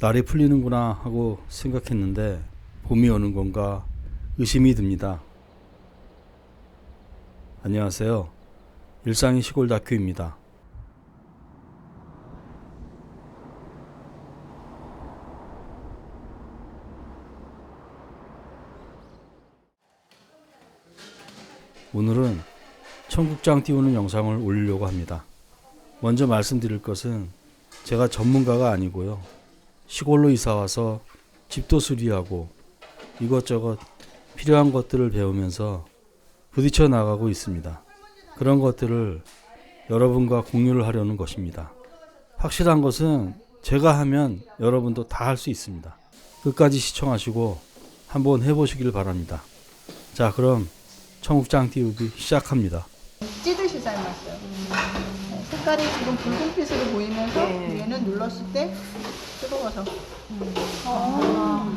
날이 풀리는구나 하고 생각했는데 봄이 오는 건가 의심이 듭니다. 안녕하세요. 일상의 시골 다큐입니다. 오늘은 청국장 띄우는 영상을 올리려고 합니다. 먼저 말씀드릴 것은 제가 전문가가 아니고요. 시골로 이사와서 집도 수리하고 이것저것 필요한 것들을 배우면서 부딪혀 나가고 있습니다. 그런 것들을 여러분과 공유를 하려는 것입니다. 확실한 것은 제가 하면 여러분도 다 할 수 있습니다. 끝까지 시청하시고 한번 해보시길 바랍니다. 자, 그럼 청국장 띄우기 시작합니다. 찌듯이 삶았어요. 색깔이 지금 붉은빛으로 보이면서 얘는 눌렀을 때 뜨거워서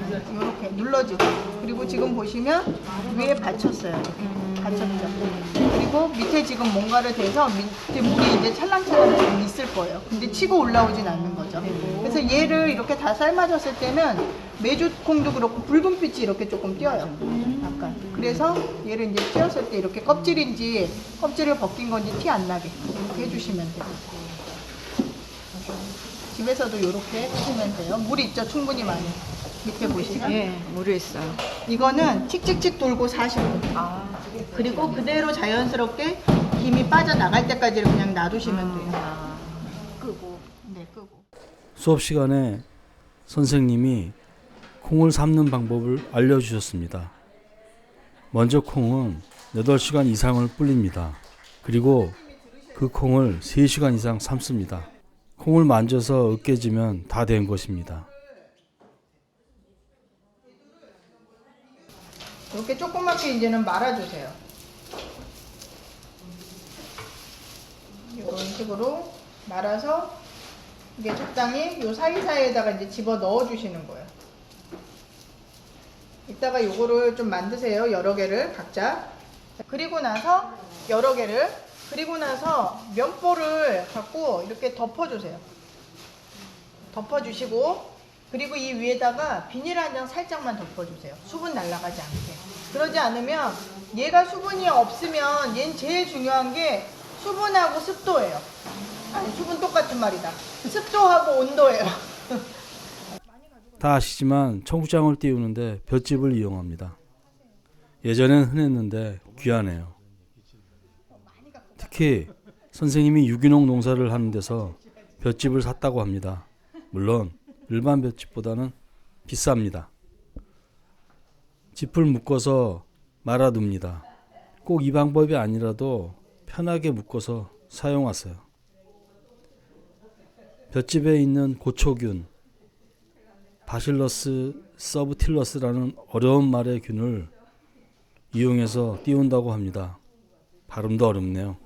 이렇게 눌러지고, 그리고 지금 보시면 위에 받쳤어요. 받쳤죠. 그리고 밑에 지금 뭔가를 대서 밑에 물이 이제 찰랑찰랑 좀 있을 거예요. 근데 치고 올라오진 않는 거죠. 그래서 얘를 이렇게 다 삶아졌을 때는 메주콩도 그렇고 붉은빛이 이렇게 조금 띄어요. 약간. 그래서 얘를 이제 띄었을 때 이렇게 껍질인지 껍질을 벗긴 건지 티 안 나게 이렇게 해주시면 돼요. 집에서도 이렇게 해주시면 돼요. 물이 있죠, 충분히 많이. 밑에 보시면. 예, 물이 있어요. 이거는 칙칙칙 돌고 40분. 그리고 그대로 자연스럽게 김이 빠져나갈 때까지 그냥 놔두시면 돼요. 끄고. 네, 끄고. 수업 시간에 선생님이 콩을 삶는 방법을 알려주셨습니다. 먼저 콩은 8시간 이상을 불립니다. 그리고 그 콩을 3시간 이상 삶습니다. 콩을 만져서 으깨지면 다 된 것입니다. 이렇게 조그맣게 이제는 말아주세요. 이런 식으로 말아서 이게 적당히 요 사이사이에다가 이제 집어 넣어 주시는 거예요. 이따가 요거를 좀 만드세요. 여러 개를 각자. 그리고 나서 여러 개를, 그리고 나서 면보를 갖고 이렇게 덮어주세요. 덮어주시고, 그리고 이 위에다가 비닐 한 장 살짝만 덮어주세요. 수분 날아가지 않게. 그러지 않으면 얘가 수분이 없으면 얘는 제일 중요한 게 수분하고 습도예요. 아니, 수분 똑같은 말이다. 습도하고 온도예요. 다 아시지만 청국장을 띄우는데 볏짚을 이용합니다. 예전엔 흔했는데 귀하네요. 특히 선생님이 유기농 농사를 하는 데서 볏짚을 샀다고 합니다. 물론 일반 볏짚보다는 비쌉니다. 짚을 묶어서 말아둡니다. 꼭 이 방법이 아니라도 편하게 묶어서 사용하세요. 볏짚에 있는 고초균, 바실러스 서브틸러스라는 어려운 말의 균을 이용해서 띄운다고 합니다. 발음도 어렵네요.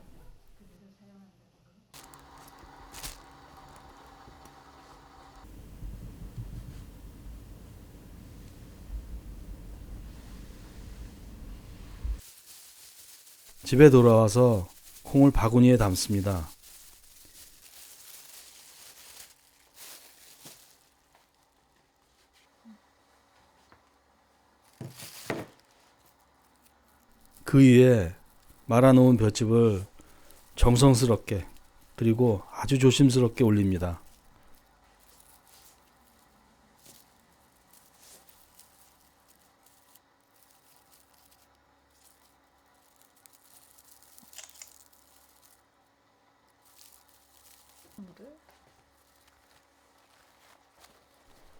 집에 돌아와서 콩을 바구니에 담습니다. 그 위에 말아놓은 볏짚을 정성스럽게 그리고 아주 조심스럽게 올립니다.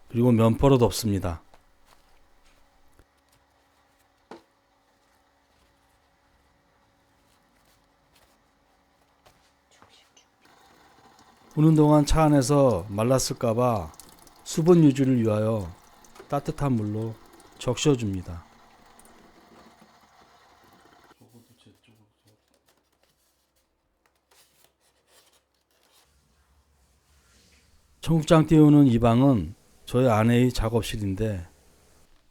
그리고 면포로 덮습니다. 우는 동안 차 안에서 말랐을까봐 수분 유지를 위하여 따뜻한 물로 적셔줍니다. 청국장 띄우는 이 방은 저희 아내의 작업실인데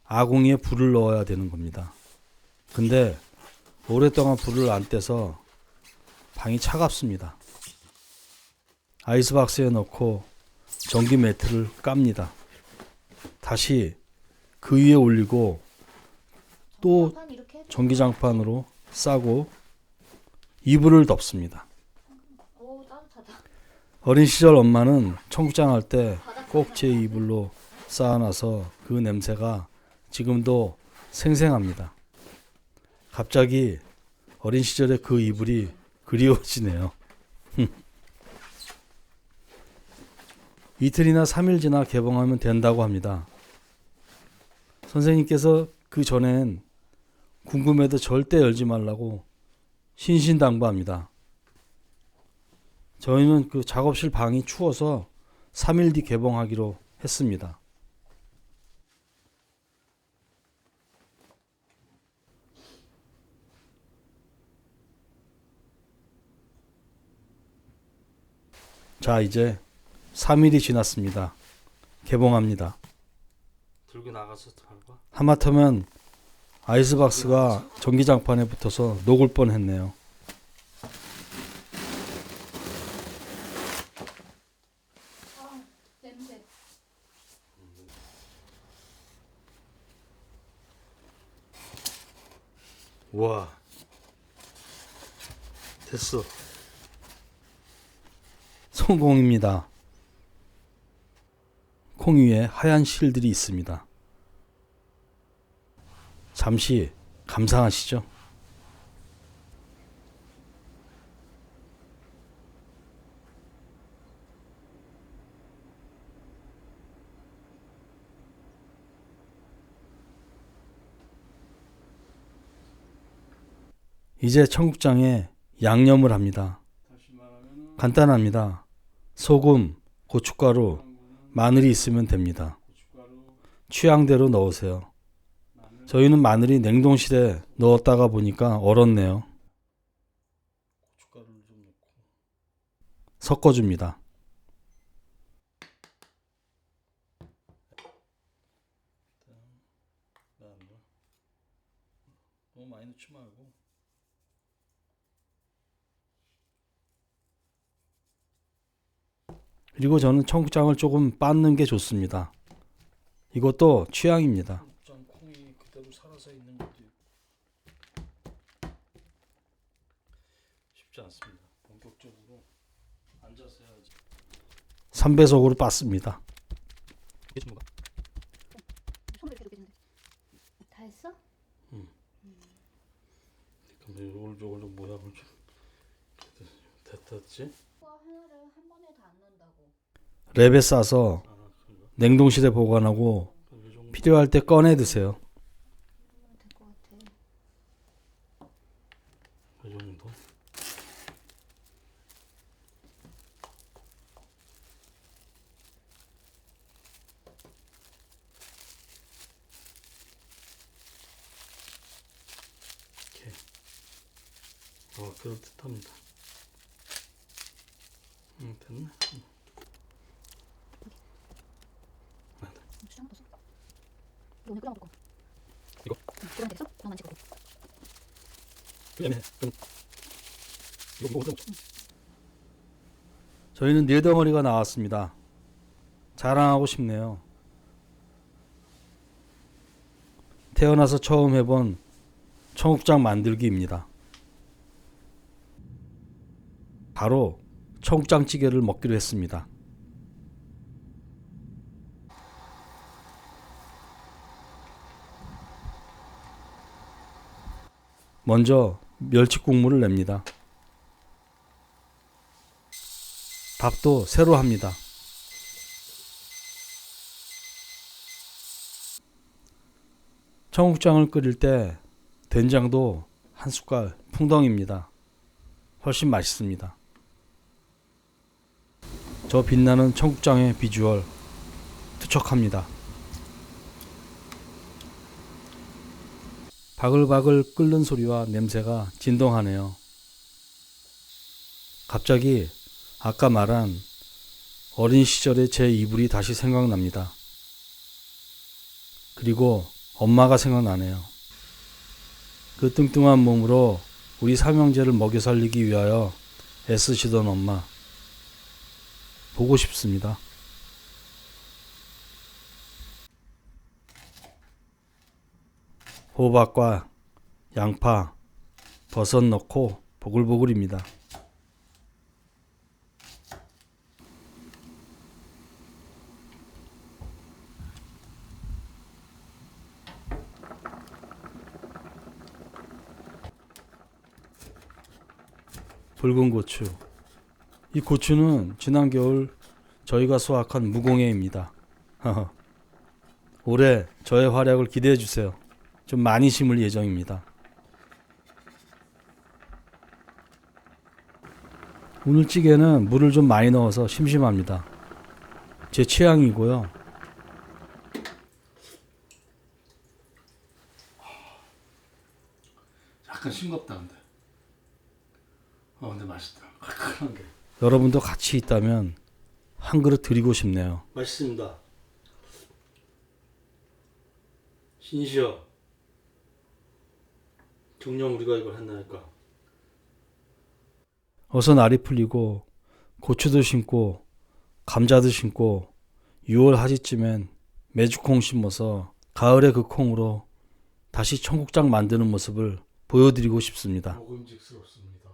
아궁이에 불을 넣어야 되는 겁니다. 근데 오랫동안 불을 안 떼서 방이 차갑습니다. 아이스박스에 넣고 전기 매트를 깝니다. 다시 그 위에 올리고 또 장판 이렇게 해도 전기장판으로 싸고 이불을 덮습니다. 오 따뜻하다. 어린 시절 엄마는 청국장 할 때 꼭 제 이불로 쌓아놔서 그 냄새가 지금도 생생합니다. 갑자기 어린 시절의 그 이불이 그리워지네요. 이틀이나 3일 지나 개봉하면 된다고 합니다. 선생님께서 그 전엔 궁금해도 절대 열지 말라고 신신당부합니다. 저희는 그 작업실 방이 추워서 3일 뒤 개봉하기로 했습니다. 자, 이제 3일이 지났습니다. 개봉합니다. 들고 나가서 봐. 하마터면 아이스박스가 전기장판에 붙어서 녹을 뻔했네요. 냄새. 우와, 됐어. 성공입니다. 콩 위에 하얀 실들이 있습니다. 잠시 감상하시죠. 이제 청국장에 양념을 합니다. 간단합니다. 소금, 고춧가루, 마늘이 있으면 됩니다. 취향대로 넣으세요. 저희는 마늘이 냉동실에 넣었다가 보니까 얼었네요. 섞어줍니다. 너무 많이 넣지 말고. 그리고 저는 청국장을 조금 빻는 게 좋습니다. 이것도 취향입니다. 청국장 콩이 그대로 살아서 있는 것도 쉽지 않습니다. 본격적으로 앉아서 해야지. 3배속으로 빻습니다. 이게 전부가. 손으로 이렇게 녹였는데. 다 했어? 그럼 요걸 모양을 좀 됐지? 하나를 한 번에 다 안 넣는다고. 랩에 싸서 냉동실에 보관하고 필요할 때 꺼내 드세요. 될 것 같아. 이 정도. 이렇게. 그럴듯합니다. 됐네. 수정 넣었어? 이거 오늘 끓여 먹을 거. 이거? 끓으면 되겠어? 너만 찍어. 그냥 좀 이거 오늘 저희는 네 덩어리가 나왔습니다. 자랑하고 싶네요. 태어나서 처음 해본 청국장 만들기입니다. 바로 청국장찌개를 먹기로 했습니다. 먼저 멸치 국물을 냅니다. 밥도 새로 합니다. 청국장을 끓일 때 된장도 한 숟갈 풍덩입니다. 훨씬 맛있습니다. 저 빛나는 청국장의 비주얼 투척합니다. 바글바글 끓는 소리와 냄새가 진동하네요. 갑자기 아까 말한 어린 시절의 제 이불이 다시 생각납니다. 그리고 엄마가 생각나네요. 그 뚱뚱한 몸으로 우리 삼형제를 먹여 살리기 위하여 애쓰시던 엄마. 보고 싶습니다. 호박과 양파, 버섯 넣고 보글보글입니다. 붉은 고추. 이 고추는 지난 겨울 저희가 수확한 무공예입니다. 올해 저의 활약을 기대해 주세요. 좀 많이 심을 예정입니다. 오늘 찌개는 물을 좀 많이 넣어서 심심합니다. 제 취향이고요. 약간 싱겁다 근데. 근데 맛있다. 칼칼한 게. 여러분도 같이 있다면 한 그릇 드리고 싶네요. 맛있습니다. 신시여. 정녕 우리가 이걸 했나니까. 어서 날이 풀리고 고추도 심고 감자도 심고 6월 하지쯤엔 메주콩 심어서 가을의 그 콩으로 다시 청국장 만드는 모습을 보여드리고 싶습니다. 먹음직스럽습니다.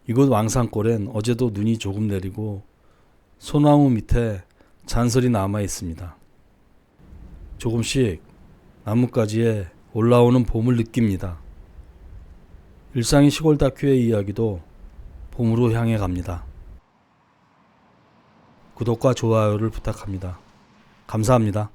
이곳 왕산골엔 어제도 눈이 조금 내리고 소나무 밑에 잔설이 남아 있습니다. 조금씩 나뭇가지에 올라오는 봄을 느낍니다. 일상의 시골 다큐의 이야기도 봄으로 향해 갑니다. 구독과 좋아요를 부탁합니다. 감사합니다.